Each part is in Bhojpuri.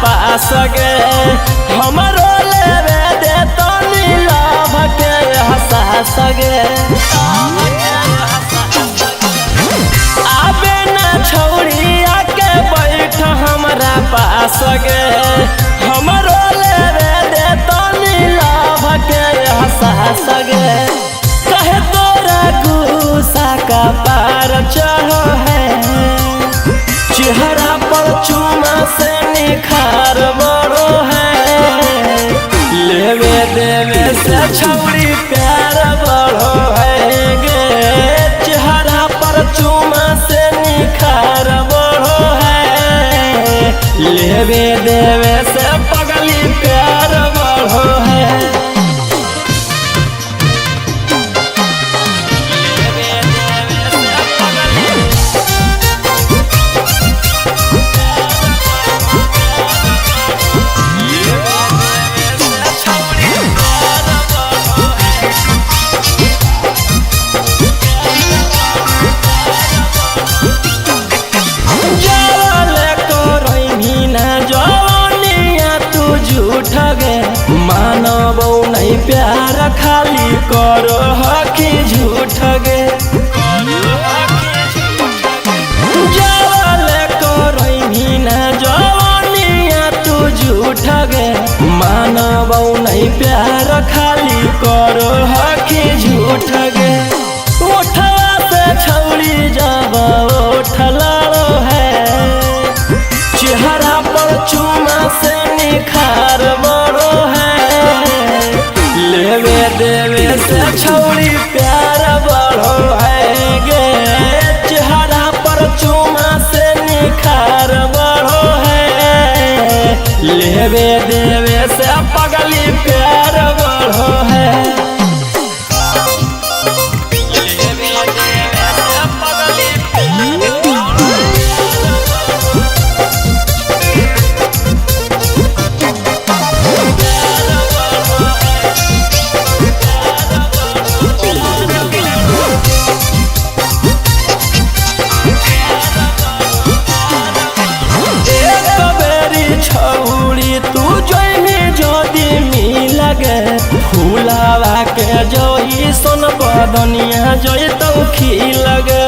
पास गे हमरो लेवे दे तनी लाभ के हसास गे आबे ना छौड़ी आके बैठ हमरा पास गे हमरो लेवे दे तनी लाभ के हसास गे कहे तोरा गुस्सा का पार चढ़ो है चेहरा पर चूमा से निखार बड़ो है लेवे देवे से छौड़ी प्यार बड़ो है गे चेहरा पर चूमा से निखार बड़ो है लेवे देवे से पगली प्यार बड़ो है मानव नहीं प्यार खाली करो हकी झूठ गे जवाल करही ना जवानिया तू झूठ गे मानव नहीं प्यार खाली करो हकी झूठ गे उठवा से छौड़ी जब उठलारो है चेहरा पर चूमा से निखार बड़ो है लेवे देवे से छौड़ी प्यार बड़ो है गे चेहरा पर चूमा से निखार बड़ो है लेवे देवे से पगली प्यार बड़ो है छौड़ी तू जोइनी जोदी मिल गे फूलावा के जोई सोन बदनिया जोई तो खिल गे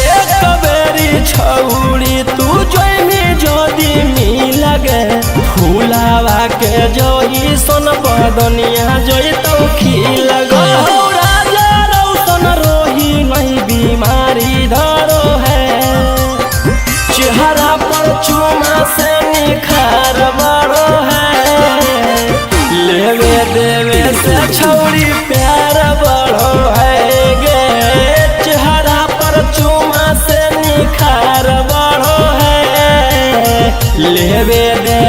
एक बेरी छौड़ी तू जोइनी जोदी मिल गे फूलावा के जोई सोन बदनिया जोई तो खिल गे राजा रौशन रोही नहीं बीमारी धरो है चेहरा पर चूमा से निखार बड़ो है लेवे देवे से छौड़ी प्यार बड़ो है गे चेहरा पर चूमा से निखार बड़ो है लेवे दे